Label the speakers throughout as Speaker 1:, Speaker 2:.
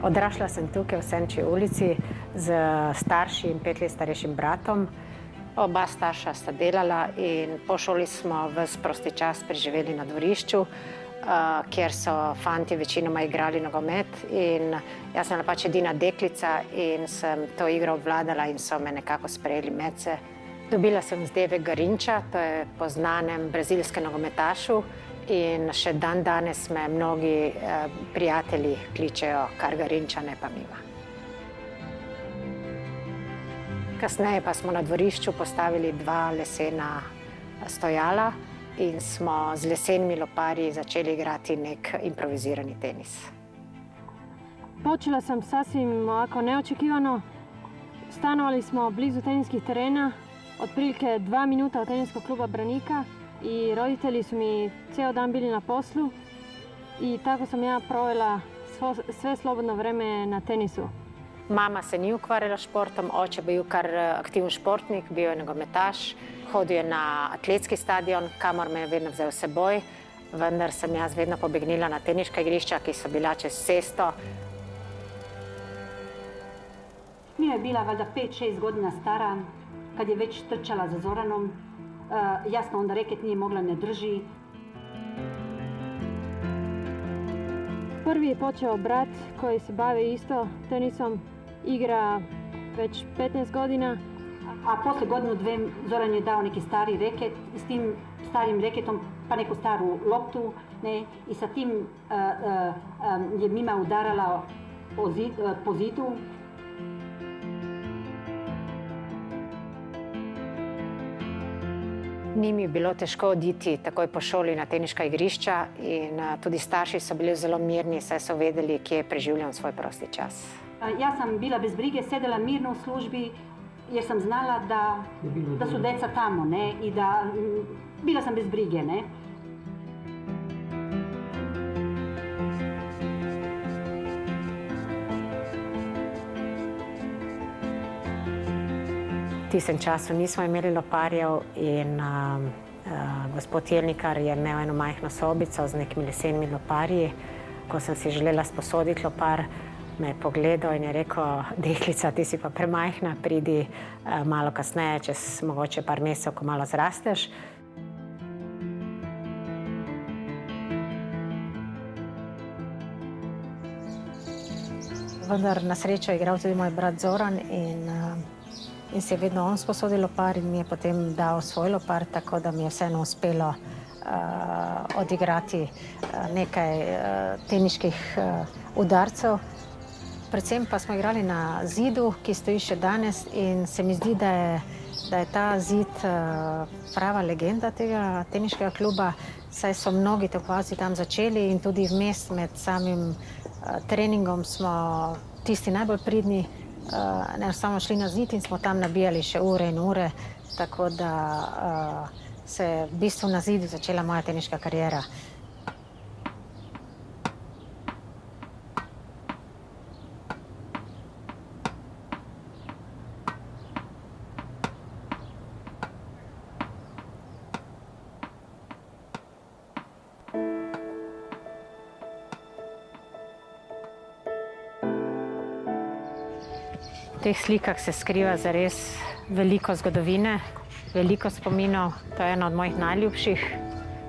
Speaker 1: Odrašla sem tukaj v Senčji ulici z starši in 5 let starejšim bratom. Oba starša sta delala in po šoli smo ves prosti čas preživeli na dvorišču, kjer so fanti večinoma igrali nogomet in jaz sem pač edina deklica in sem to igro obvladala in so me nekako sprejeli medse. Dobila sem zdajve Garinča, to je po znanem brazilskem nogometašu, in še dan danes me mnogi prijatelji kličejo kar Garinča, ne pa Mima. Kasneje pa smo na dvorišču postavili 2 lesena stojala in smo z lesenimi loparji začeli igrati nek improvizirani tenis.
Speaker 2: Počela sam sasvim ovako neočekivano. Stanovali smo blizu teniskih terena, otprilike 2 minuta od teniskog kluba Branika. I roditelji su mi cijel dan bili na poslu i tako sam ja provela sve slobodno vreme na tenisu.
Speaker 1: Mama se ni ukvarjala športom, oče bil kar aktiven športnik, bil je nogometaš, hodil je na atletski stadion, kamor me je vedno vzel s seboj, vendar sem jaz vedno pobegnila na teniška igrišča, ki so bila čez cesto.
Speaker 3: Mija je bila valjda 5-6 godina stara, kad je već trčala za Zoranom. Jasno, onda reket nije mogla, ne drži.
Speaker 2: Prvi je počeo brat koji se bavi isto tenisom, igra već 15 godina.
Speaker 3: A posle godinu, 2 Zoran je dao neki stari reket, s tim starim reketom pa neku staru loptu, ne, i sa tim je Mima udarala po zidu.
Speaker 1: Ni mi bilo težko oditi takoj po šoli na teniška igrišča in tudi starši so bili zelo mirni, saj so vedeli, kje preživljam svoj prosti čas.
Speaker 3: Ja sam bila bez brige, sedela mirno u službi jer sam znala da su deca tamo, ne, i da bila sam bez brige, ne.
Speaker 1: V tistem času nismo imeli loparjev in gospod Jelnikar je imel eno majhno sobico z nekimi lesenimi loparji. Ko sem si želela sposoditi lopar, me je pogledal in je rekel: "Deklica, ti si pa premajhna, pridi malo kasneje, čez mogoče par mesecev, ko malo zrasteš." Vendar na srečo je igral tudi moj brat Zoran in si je vedno on sposodil lopar in mi je potem dal svoj lopar, tako da mi je vseeno uspelo odigrati nekaj teniških udarcev. Predvsem pa smo igrali na zidu, ki stoji še danes in se mi zdi, da je ta zid prava legenda tega teniškega kluba, saj so mnogi tekmovalci tam začeli in tudi vmes med samim treningom smo tisti najbolj pridni enostavno šli na zid in smo tam nabijali še ure in ure, tako da se je v bistvu na zidu začela moja teniška kariera. V teh slikah se skriva zares veliko zgodovine. veliko spominov. To je eno od mojih najljubših.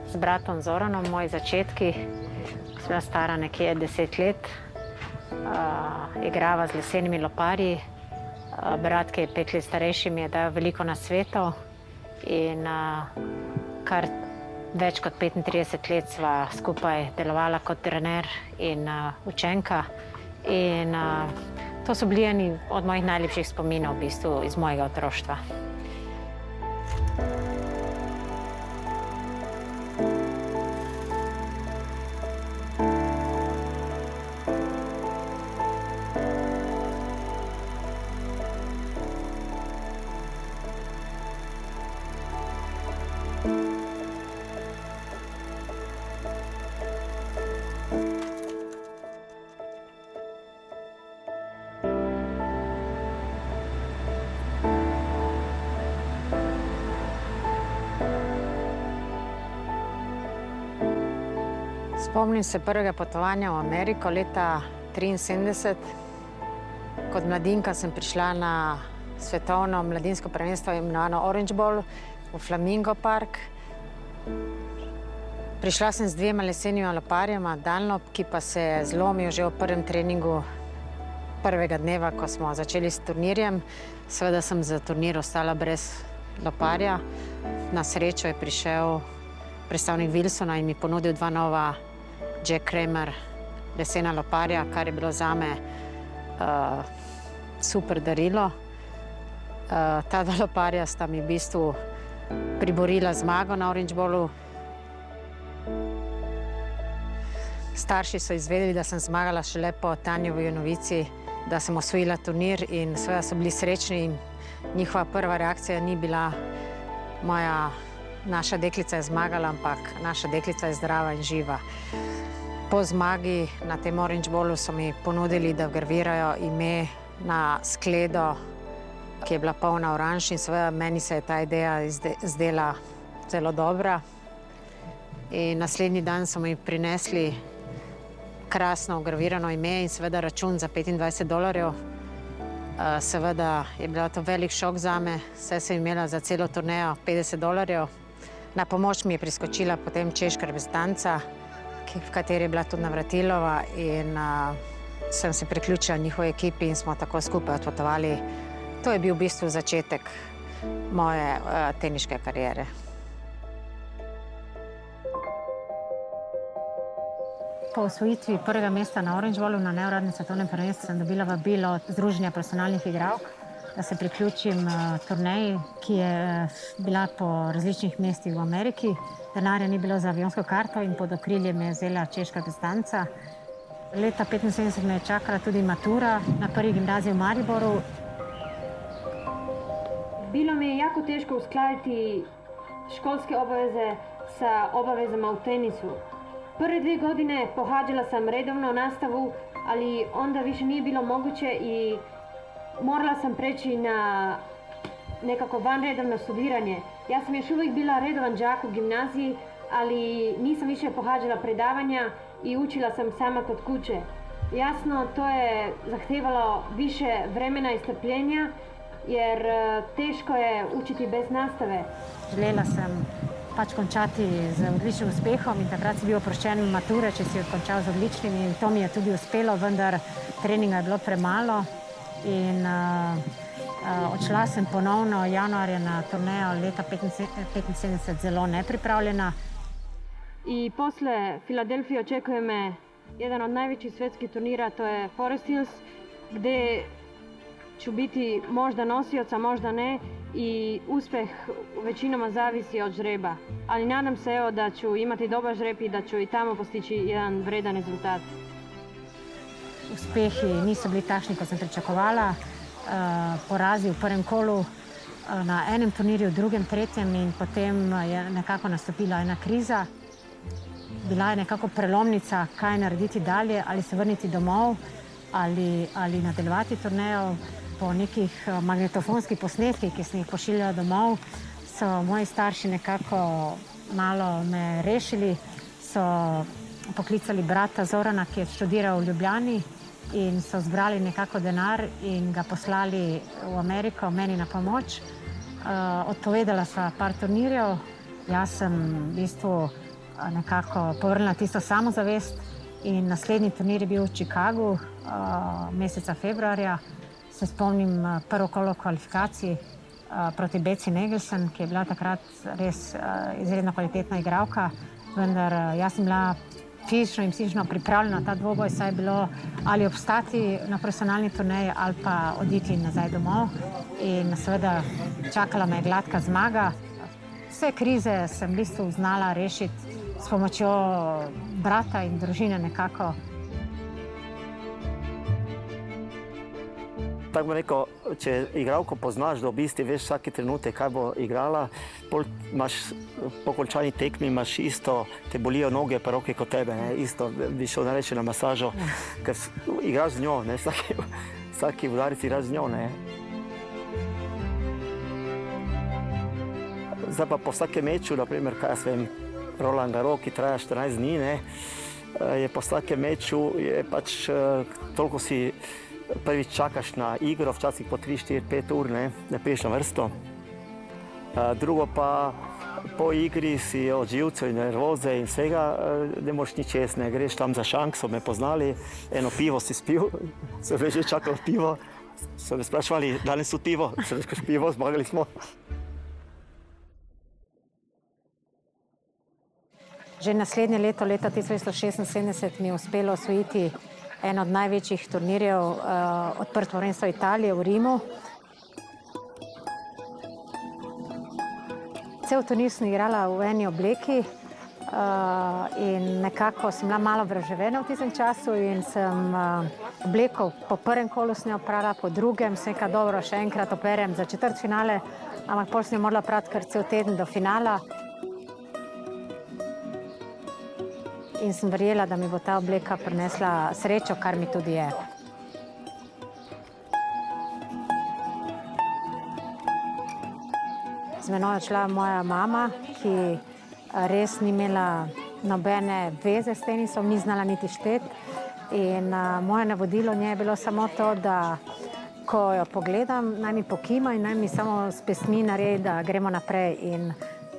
Speaker 1: Z bratom Zoranom, moji začetki. Sem bila stara nekje 10 let. Igrava z lesenimi loparji. Brat, ki je 5 let starejši, mi je dal veliko nasvetov. In kar več kot 35 let sva skupaj delovala kot trener in učenka. In to so bili eni od mojih najljubših spominov v bistvu iz mojega otroštva. Spomnim se prvega potovanja v Ameriko leta 1973. Kot mladinka sem prišla na svetovno mladinsko prvenstvo imenovano Orange Bowl v Flamingo Park. Prišla sem z 2 lesenima loparjema, Dunlop, ki pa se je zlomil že v prvem treningu prvega dneva, ko smo začeli s turnirjem. Seveda sem za turnir ostala brez loparja. Na srečo je prišel predstavnik Wilsona in mi ponudil 2 nova Jack Kramer lesena loparja, kar je bilo zame super darilo. Ta 2 loparja sta mi v bistvu priborila zmago na Orange Bowlu. Starši so izvedeli, da sem zmagala šele po Tanjevi novici, da sem osvojila turnir in seveda so bili srečni in njihova prva reakcija ni bila naša deklica je zmagala, ampak naša deklica je zdrava in živa. Po zmagi na tem Orange Bowlu so mi ponudili, da vgravirajo ime na skledo, ki je bila polna oranž in seveda meni se je ta ideja zdela zelo dobra. In naslednji dan so mi prinesli krasno vgravirano ime in seveda račun za $25. Seveda je bila to velik šok zame, saj sem imela za celo turnejo $50. Na pomoč mi je priskočila potem češka reprezentanca, v kateri je bila tudi Navratilova in sem se priključila njihovi ekipi in smo tako skupaj odpotovali. To je bil v bistvu začetek moje teniške kariere. Po osvojitvi prvega mesta na Orange Bowlu na neuradnem svetovnem prvenstvu sem dobila vabilo od Združenja profesionalnih igralk, da se priključim turneji, ki je bila po različnih mestih v Ameriki. Denarja ni bilo za avionsko karto in pod okrilje me je vzela češka reprezentanca. Leta 1975 me je čakala tudi matura na prvi gimnaziji v Mariboru.
Speaker 2: Bilo mi je jako teško uskladiti školske obaveze sa obavezama u tenisu. Prve 2 godine pohađala sam redovno nastavu, ali onda više nije bilo moguće i morala sam preći na nekako vanredovno studiranje. Ja sam još uvijek bila redovan đak u gimnaziji, ali nisam više pohađala predavanja i učila sam sama kod kuće. Jasno, to je zahtevalo više vremena i strpljenja, jer teško je učiti bez nastave.
Speaker 1: Želela sem končati z odličnim uspehom in takrat si bil oproščen mature, če si jo končal z odličnim in to mi je tudi uspelo, vendar treninga je bilo premalo in odšla sem ponovno januarja na turnejo leta 1975 zelo nepripravljena.
Speaker 2: I posle Filadelfije očekuje me jedan od najvećih svetskih turnira, to je Forest Hills, gde ću biti možda nosioc, a možda ne, i uspeh većinoma zavisi od žreba. Ali nadam se evo da ću imati dobar žreb i da ću i tamo postići jedan vredan rezultat.
Speaker 1: Uspehi niso bili takšni, kot sem pričakovala. Porazi v prvem kolu na enem turnirju, v drugem, tretjem in potem je nekako nastopila ena kriza. Bila je nekako prelomnica, kaj narediti dalje, ali se vrniti domov, ali nadaljevati turnejo. Po nekih magnetofonskih posnetkih, ki sem jih pošiljala domov, so moji starši nekako malo me rešili. So poklicali brata Zorana, ki je študiral v Ljubljani in so zbrali nekako denar in ga poslali v Ameriko, meni na pomoč. odpovedala sva par turnirjev. Jaz sem v bistvu nekako povrnila tisto samozavest in naslednji turnir je bil v Chicagu meseca februarja. Se spomnim prvo kolo kvalifikacij proti Betsy Nagelsen, ki je bila takrat res izredno kvalitetna igralka, vendar jaz sem bila fizično in psihično pripravljena na ta dvoboj, saj je bilo ali obstati na profesionalni turneji ali pa oditi nazaj domov. In seveda čakala me je gladka zmaga. Vse krize sem v bistvu znala rešiti s pomočjo brata in družine nekako.
Speaker 4: Tako bom rekel, če igralko poznaš, da v bistvu veš vsaki trenutek, kaj bo igrala, po končani tekmi imaš isto, te bolijo noge pa roke kot tebe, isto bi šel nareči na masažo, ker igraš z njo, vsaki udaric igraš z njo. Zdaj pa po vsakem meču, naprimer, kaj jaz vem, Roland Garros, ki traja 14 dni, je po vsakem meču, je pač toliko si prvič čakaš na igro, včasih po 3, 4, 5 ur, da priješ na vrsto. Drugo pa po igri si od živcev in nervoze in vsega ne moreš nič jesti, ne greš tam za šank, so me poznali, eno pivo si spil, so me že čakali pivo, so me sprašvali, danes so pivo, so rečeš pivo, zmagali smo.
Speaker 1: Že naslednje leto, leta 1976, mi je uspelo osvojiti en od največjih turnirjev, odprto prvenstvo Italije v Rimu. Cel turnir sem igrala v eni obleki in nekako sem bila malo vraževena v tistem času in sem obleko po prvem kolu sem jo oprala, po drugem sem rekla, dobro, še enkrat operem za četrtfinale, ampak potem sem jo morala prati kar cel teden do finala. In sem verjela, da mi bo ta obleka prinesla srečo, kar mi tudi je. Z menoj je šla moja mama, ki res ni imela nobene veze s tenisom, ni znala niti šteti. In moje navodilo njej je bilo samo to, da ko jo pogledam, naj mi pokima in naj mi samo s pestmi naredi, da gremo naprej. In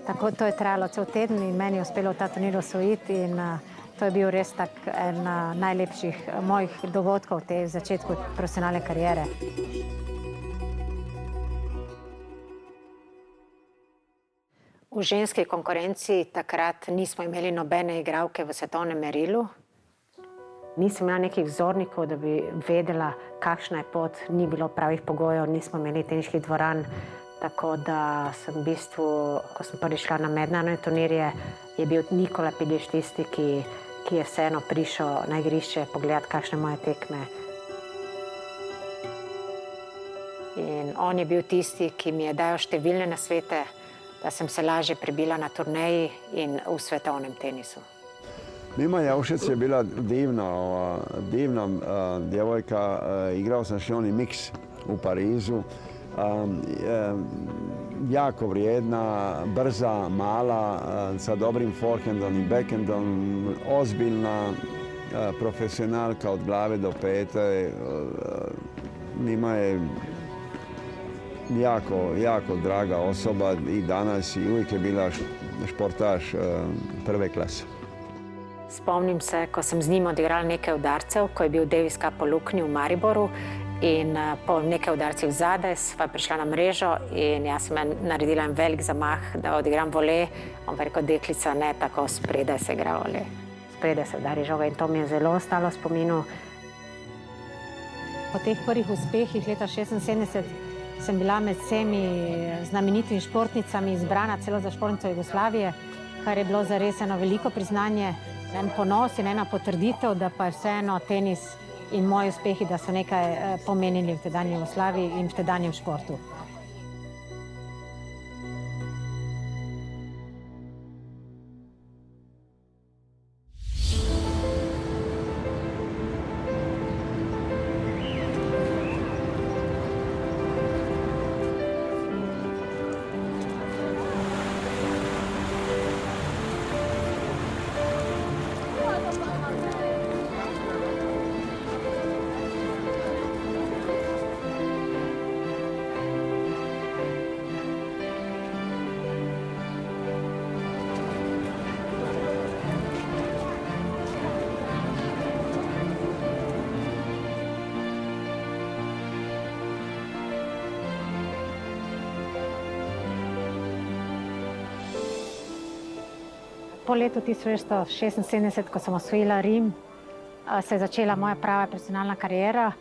Speaker 1: tako to je trajalo cel teden in meni je uspelo ta turnir osvojiti in to je bil res tak en najlepših mojih dogodkov v začetku profesionalne kariere. V ženski konkurenci takrat nismo imeli nobene igralke v svetovnem merilu. Nisem imela nekih vzornikov, da bi vedela, kakšna je pot, ni bilo pravih pogojev, nismo imeli teniških dvoran. Tako da sem v bistvu, ko sem prvič šla na mednarodne turnirje, je bil Nikola Pilić tisti, ki je vseeno prišel na igrišče pogledati, kakšne moje tekme. In on je bil tisti, ki mi je dajal številne nasvete, da sem se lažje prebila na turneji in v svetovnem tenisu.
Speaker 5: Mima Javšec je bila divna djevojka, igrao sam s njom miks u Parizu. Jako vrijedna, brza, mala, sa dobrim forehandom i backhandom, ozbiljna profesionalka od glave do pete. Mima je jako draga osoba i danas i uvijek je bila športaš prve klase.
Speaker 1: Spomnim se, ko sem z njim odigrala nekaj udarcev, ko je bil Davis Cup po luknji v Mariboru in po nekaj udarcih zadaj sva prišla na mrežo in jaz sem naredila en velik zamah, da odigram vole. On pa rekel, deklica, ne, tako spredaj se igra vole. Spredaj se udari žoga in to mi je zelo ostalo v spominu. Po teh prvih uspehih leta 1976 sem bila med vsemi znamenitimi športnicami izbrana celo za športnico Jugoslavije, kar je bilo zares eno veliko priznanje, en ponos in ena potrditev, da pa je vseeno tenis in moji uspehi, da so nekaj pomenili v tedanji Jugoslaviji in v tedanjem športu. po letu 1976, ko sem osvojila Rim, se je začela moja prava profesionalna kariera.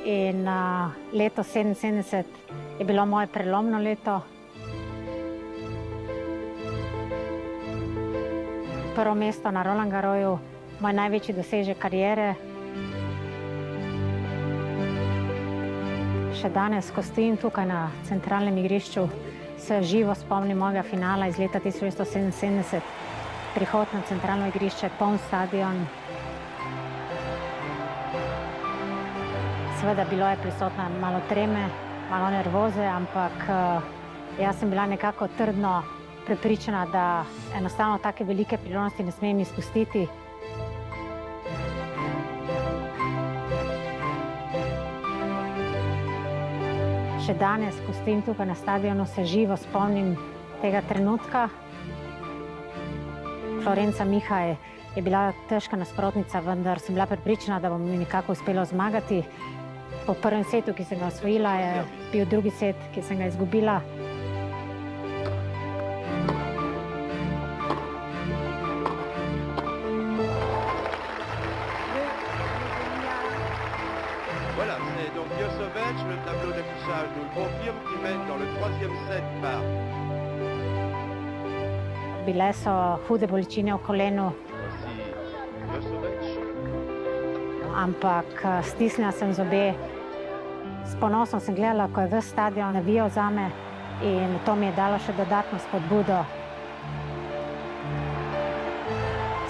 Speaker 1: In leto 1977 je bilo moje prelomno leto. Prvo mesto na Roland Garrosu, moj največji dosežek kariere. Še danes, ko stojim tukaj na centralnem igrišču, se živo spomnim mojega finala iz leta 1977. Prihod na centralno igrišče, poln stadion. Seveda bilo je prisotna malo treme, malo nervoze, ampak jaz sem bila nekako trdno prepričana, da enostavno take velike priložnosti ne smem izpustiti. Še danes, ko stojim tukaj na stadionu, se živo spomnim tega trenutka. Florenca Miha je bila težka nasprotnica, vendar sem bila prepričana, da bo mi nekako uspelo zmagati. Po prvem setu, ki sem ga osvojila, je bil drugi set, ki sem ga izgubila.
Speaker 6: Voilà, c'est donc Djokovic, le tableau d'affichage nous le confirme, qui mène dans le troisième set par.
Speaker 1: Bile so hude bolečine v kolenu,
Speaker 6: Voici Djokovic.
Speaker 1: ampak stisnila sem zobe. S ponosom sem gledala, ko je ves stadion navijal zame in to mi je dalo še dodatno spodbudo.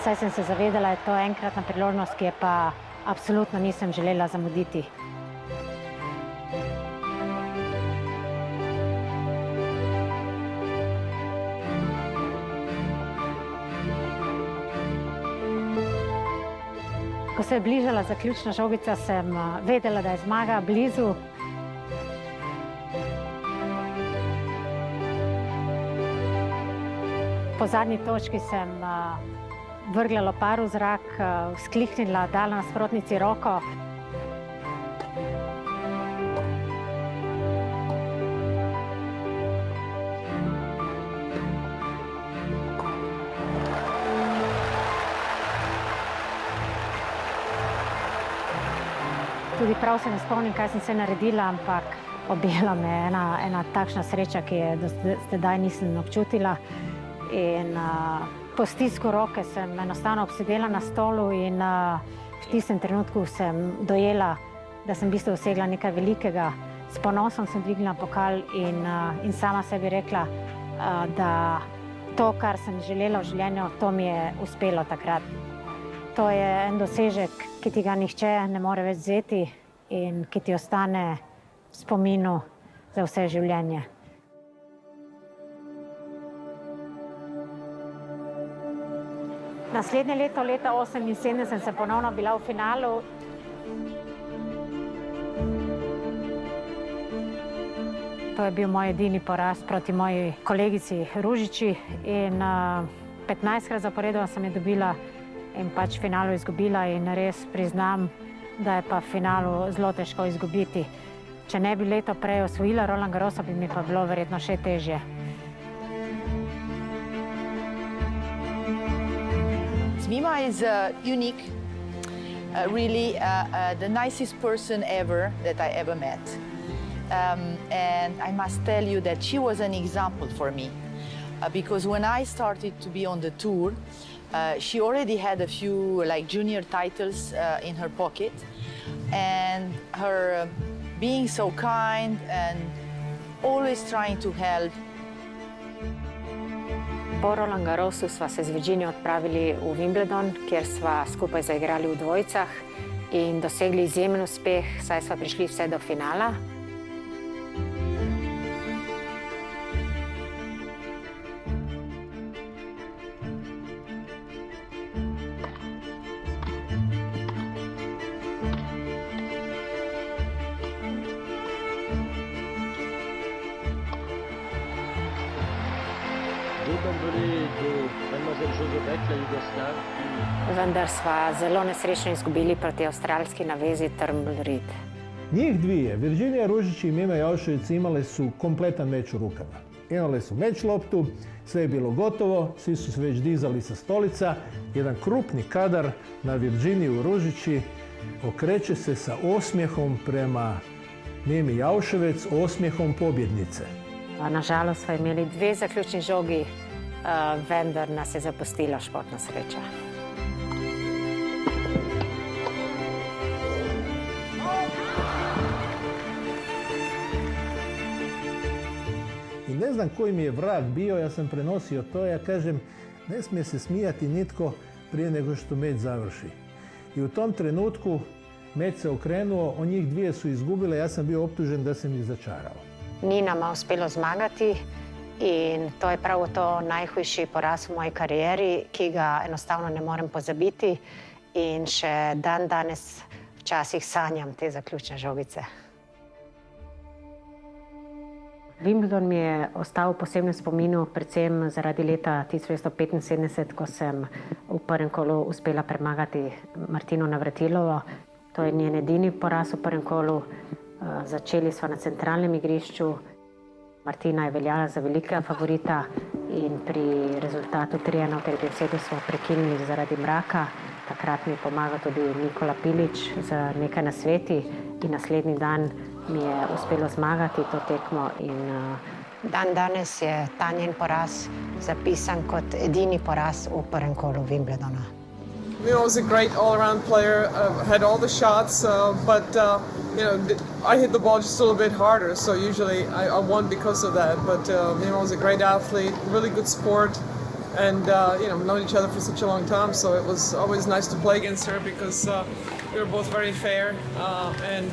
Speaker 1: Saj sem se zavedala, da je to enkratna priložnost, ki je pa absolutno nisem želela zamuditi. Ko se je bližala zaključna žogica, sem vedela, da je zmaga blizu. Po zadnji točki sem vrgla lopar v zrak, vzkliknila, dala nasprotnici roko. Tudi prav se ne spomnim, kaj sem se naredila, ampak objela me ena takšna sreča, ki je do sedaj nisem občutila. In po stisku roke sem enostavno obsedela na stolu in v tistem trenutku sem dojela, da sem v bistvu dosegla nekaj velikega. S ponosom sem dvignila pokal in sama sebi rekla, da to, kar sem želela v življenju, to mi je uspelo takrat. To je en dosežek, ki ti ga nihče ne more več vzeti in ki ti ostane v spominu za vse življenje. Naslednje leto, leta 1978, sem ponovno bila v finalu. To je bil moj edini poraz proti moji kolegici Ružiči in 15krat zaporedoma sem je dobila in pač v finalu izgubila in res priznam, da je pa v finalu zelo težko izgubiti. Če ne bi leto prej osvojila Roland Garrosa, bi mi pa bilo verjetno še težje.
Speaker 7: Mima is unique, really the nicest person ever that I ever met. And I must tell you that she was an example for me. Because when I started to be on the tour, she already had a few junior titles in her pocket. And her being so kind and always trying to help.
Speaker 1: Po Roland Garrosu sva se z Virginijo odpravili v Wimbledon, kjer sva skupaj zaigrali v dvojicah in dosegli izjemen uspeh, saj sva prišli vse do finala. Vendar sva zelo nesrečno izgubili proti avstralski navezi Turnbull Reed.
Speaker 8: Njih dvije, Virginija Ružić i Mima Jašović, imale su kompletan meč u rukama. imali su meč loptu, sve je bilo gotovo, svi su se već dizali sa stolica. Jedan krupni kadar na Virginiju Ružići okreće se sa osmijehom prema Mimi Jauševec, osmijehom pobjednice.
Speaker 1: Nažalost smo imeli 2 zaključni žogi, vendar nas je zapustila športna sreča.
Speaker 8: I ne znam koji mi je vrag bio, ja sam prenosio to, ja kažem, ne smije se smijati nitko prije nego što meč završi. I u tom trenutku meč se okrenuo, njih 2 su izgubile, ja sam bio optužen da sam ih začarao.
Speaker 1: Ni nama uspelo zmagati in to je prav to najhujši poraz v moji karieri, ki ga enostavno ne morem pozabiti in še dan danes včasih sanjam te zaključne žogice. Wimbledon mi je ostal v posebnem spominu, predvsem zaradi leta 1975, ko sem v prvem kolu uspela premagati Martino Navratilovo. To je njen edini poraz v prvem kolu. Začeli smo na centralnem igrišču. Martina je veljala za velika favorita in pri rezultatu 3:1 v tretjem setu smo prekinili zaradi mraka. Takrat mi je pomagal tudi Nikola Pilić z nekaj nasveti in naslednji dan mi je uspelo zmagati to tekmo in dan danes je ta njen poraz zapisan kot edini poraz v prvem kolu Wimbledona.
Speaker 9: Mima was a great all-around player, had all the shots, but I hit the ball just a little bit harder, so usually I won because of that. But Mima was a great athlete, really good sport, and we've known each other for such a long time, so it was always nice to play against her because we were both very fair, and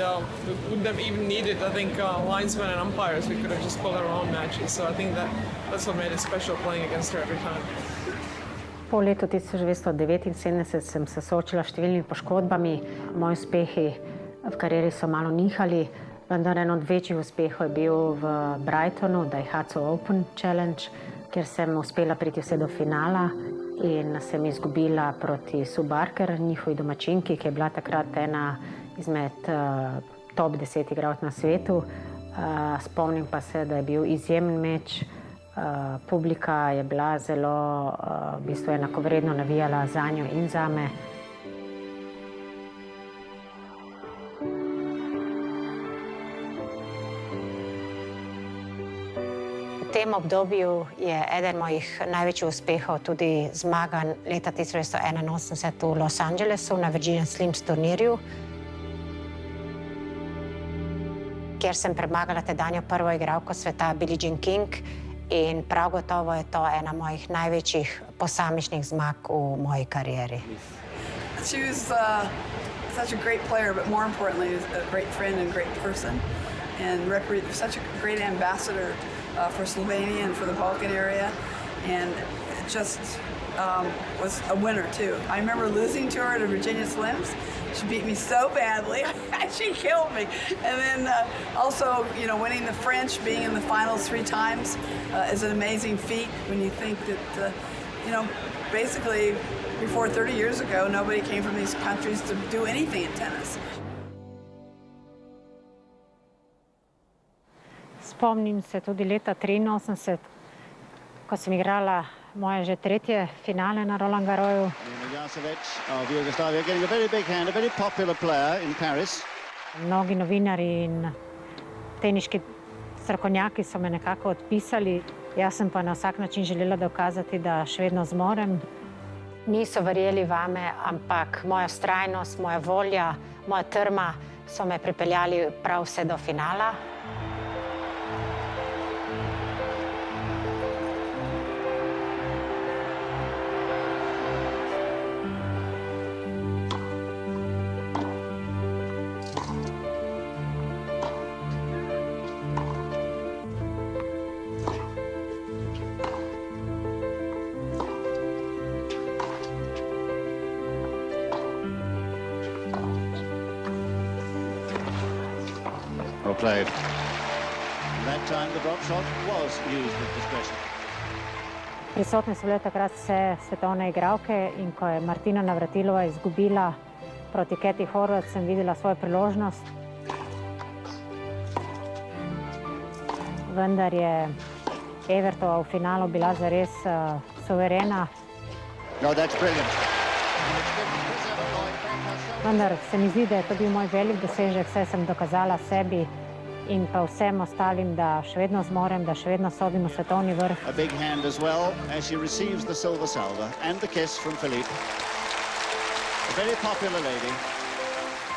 Speaker 9: we wouldn't have even needed, I think, linesmen and umpires. We could have just pulled our own matches, so I think that's what made it special playing against her every time.
Speaker 1: Po letu 1979 sem se soočila s številnimi poškodbami. Moji uspehi v karieri so malo nihali, vendar eden od večjih uspehov je bil v Brightonu, Daihatsu Open Challenge, kjer sem uspela priti vse do finala in sem izgubila proti Sue Barker, njihovi domačinki, ki je bila takrat ena izmed top 10 igralk na svetu. Spomnim pa se, da je bil izjemen meč. Publika je bila zelo, v bistvu enakovredno navijala zanjo in zame. V tem obdobju je eden mojih največjih uspehov tudi zmagan leta 1981 v Los Angelesu na Virginia Slims turnirju, kjer sem premagala tedanjo prvo igralko sveta Billie Jean King. In prav gotovo je to ena mojih največjih posamičnih zmag v moji karieri.
Speaker 10: She was such a great player, but more importantly, a great friend and great person, and such a great ambassador for Slovenia and for the Balkan area, and just was a winner too. I remember losing to her at Virginia Slims. She beat me so badly, she killed me. And then also, winning the French, being in the finals 3 times is an amazing feat when you think that, basically before 30 years ago, nobody came from these countries to do anything in tennis.
Speaker 1: Spomnim se tudi leta 1983, ko sem igrala moje že 3. finale na Roland Garrosu.
Speaker 11: Of Yugoslavia, getting a very big hand, a very popular player in Paris.
Speaker 1: Mnogi novinari in teniški strokovnjaki so me nekako odpisali. Jaz sem pa na vsak način želela dokazati, da še vedno zmorem. Niso verjeli vame, ampak moja vztrajnost, moja volja, moja trma so me pripeljali prav vse do finala.
Speaker 11: Played. That time the drop shot was used with discretion.
Speaker 1: Prisotne so bile takrat vse svetovne igralke in ko je Martina Navratilova izgubila proti Kathy Horvath, sem videla svojo priložnost. Vendar je Evertova v finalu bila zares suverena.
Speaker 11: No, that's brilliant.
Speaker 1: Vendar se mi zdi, da je to bil moj velik dosežek, saj sem dokazala sebi in pa vsem ostalim, da še vedno zmorem, da še vedno sodim v svetovni vrh.
Speaker 11: A big hand as well as she receives the silver salver and the kiss from Philippe. A very popular lady.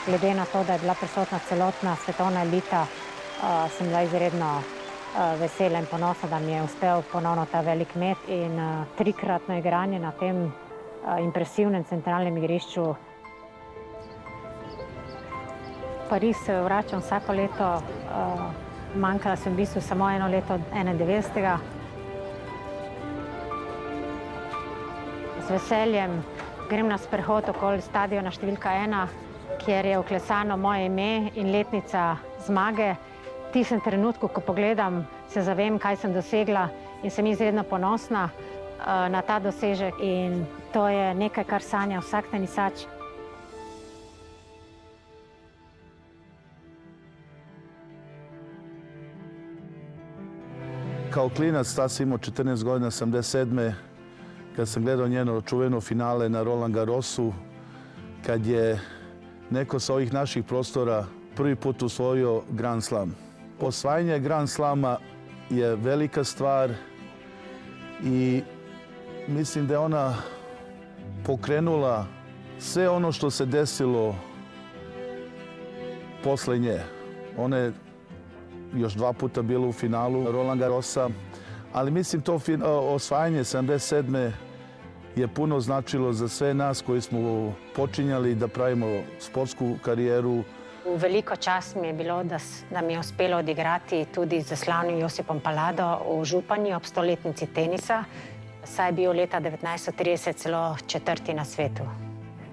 Speaker 1: Glede na to, da je bila prisotna celotna svetovna elita, sem bila izredno vesela in ponosna, da mi je uspel ponovno ta velik met in trikratno igranje na tem impresivnem centralnem igrišču. V Pariz se vračam vsako leto, manjkala sem v bistvu samo eno leto od 91. Z veseljem grem na sprehod okoli stadiona številka 1, kjer je vklesano moje ime in letnica zmage. V tistem trenutku, ko pogledam, se zavem, kaj sem dosegla in sem izredno ponosna na ta dosežek in to je nekaj, kar sanja vsak tenisač.
Speaker 12: Kao klinac, tad sam imao 14 godina, 87. Kad sam gledao njeno čuveno finale na Roland Garrosu, kad je neko sa ovih naših prostora prvi put osvojio Grand Slam. Osvajanje Grand Slama je velika stvar i mislim da je ona pokrenula sve ono što se desilo posle nje. Ona je još 2 puta bila u finalu Roland Garrosa, ali mislim to osvajanje 77. je puno značilo za sve nas koji smo počinjali da pravimo sportsku karijeru.
Speaker 1: Veliko čast mi je bilo, da mi je uspelo odigrati tudi z slavnim Josipom Palado v Županji ob 100-letnici tenisa, saj je bil leta 1930 celo 4. na svetu.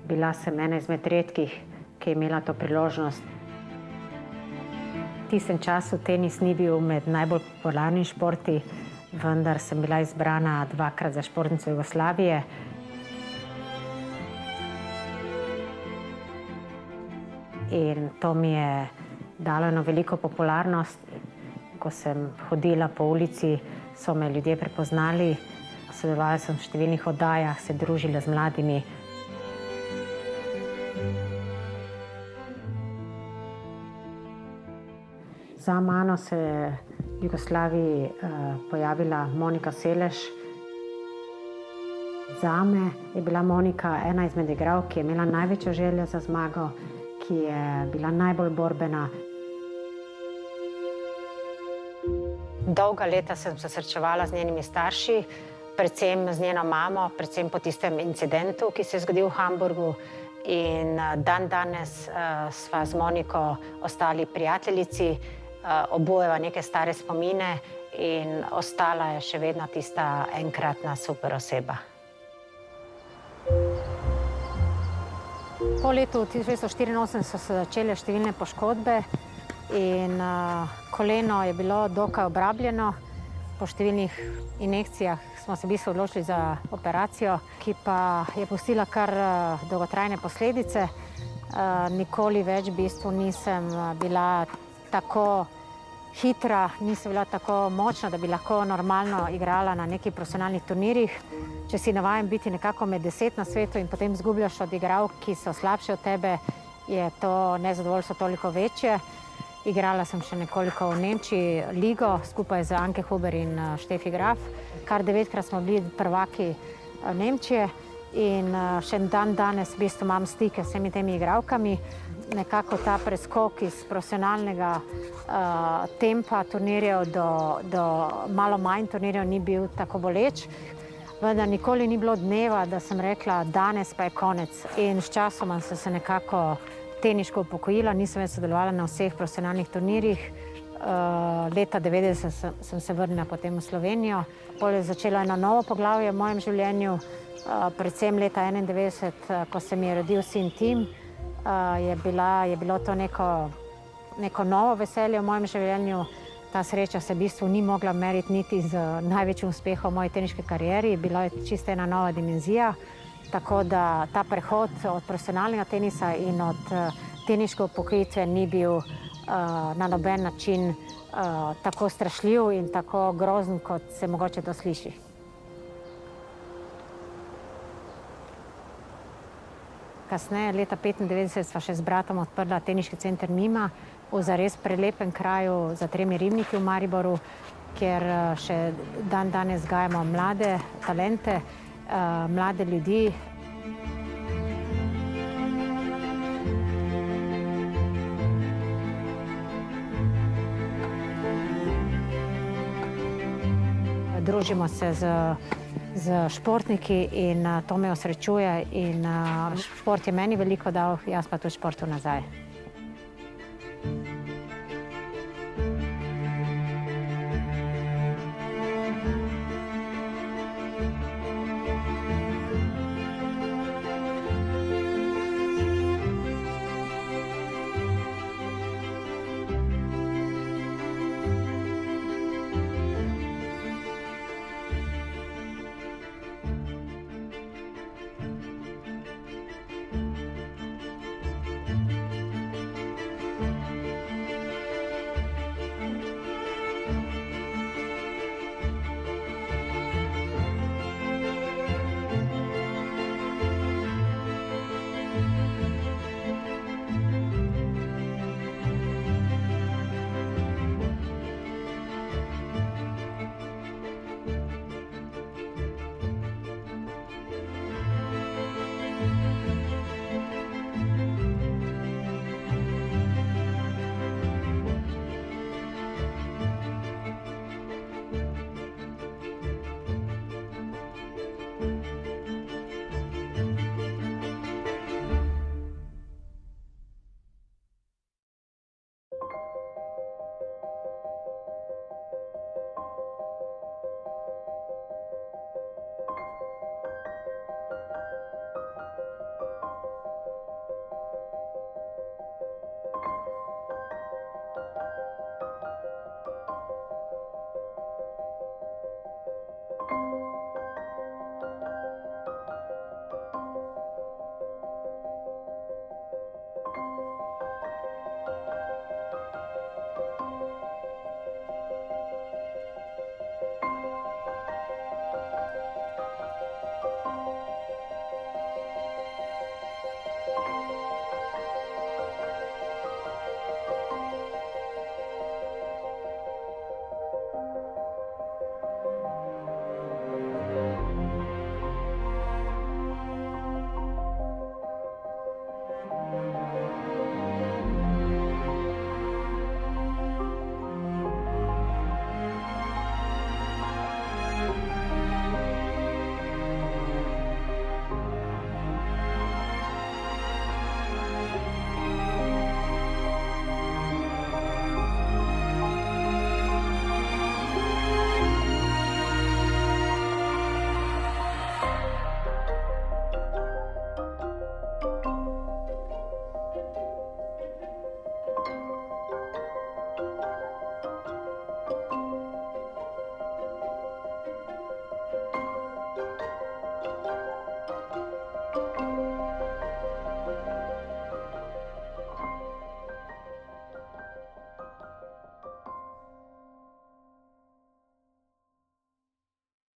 Speaker 1: Bila sem ena izmed redkih, ki je imela to priložnost. V tistem času tenis ni bil med najbolj popularnimi športi, vendar sem bila izbrana 2-krat za športnico Jugoslavije. In to mi je dalo eno veliko popularnost. Ko sem hodila po ulici, so me ljudje prepoznali. Sodelovala sem v številnih oddajah, se družila z mladimi. Za mano se je v Jugoslaviji pojavila Monika Seles. Zame je bila Monika ena izmed igralk, ki je imela največjo željo za zmago, ki je bila najbolj borbena. Dolga leta sem se srečevala z njenimi starši, predvsem z njeno mamo, predvsem po tistem incidentu, ki se je zgodil v Hamburgu. In dan danes sva z Moniko ostali prijateljici, obojeva neke stare spomine in ostala je še vedno tista enkratna super oseba. Po letu 1984 so se začele številne poškodbe in koleno je bilo dokaj obrabljeno. Po številnih injekcijah smo se v bistvu odločili za operacijo, ki pa je pustila kar dolgotrajne posledice. Nikoli več v bistvu nisem bila tako hitra, nisem bila tako močna, da bi lahko normalno igrala na nekih profesionalnih turnirjih. Če si navajen biti nekako med 10 na svetu in potem izgubljaš od igralk, ki so slabše od tebe, je to nezadovoljstvo toliko večje. Igrala sem še nekoliko v Nemčiji ligo, skupaj z Anke Huber in Steffi Graf. Kar 9-krat smo bili prvaki Nemčije in še dan danes v bistvu imam stike s vsemi temi igralkami. Nekako ta preskok iz profesionalnega tempa turnirjev do malo manj turnirjev ni bil tako boleč. Vendar nikoli ni bilo dneva, da sem rekla, danes pa je konec. In s časoma sem se nekako teniško upokojila, nisem več sodelovala na vseh profesionalnih turnirjih. Leta 90 sem se vrnila potem v Slovenijo. Potem je začelo eno novo poglavje v mojem življenju, predvsem leta 91, ko se mi je rodil sin Tim. Je bilo to neko novo veselje v mojem življenju. Ta sreča se v bistvu ni mogla meriti niti z največjim uspehom v moji teniški karieri. Bila je čisto ena nova dimenzija. Tako da ta prehod od profesionalnega tenisa in od teniške upokojitve ni bil na noben način tako strašljiv in tako grozen, kot se mogoče to sliši. Kasneje, leta 1995, sva še z bratom odprla teniški center Mima v zares prelepem kraju za 3 ribniki v Mariboru, kjer še dan danes gajamo mlade talente, mlade ljudi. Družimo se z športniki in to me osrečuje in šport je meni veliko dal, jaz pa tudi športu nazaj.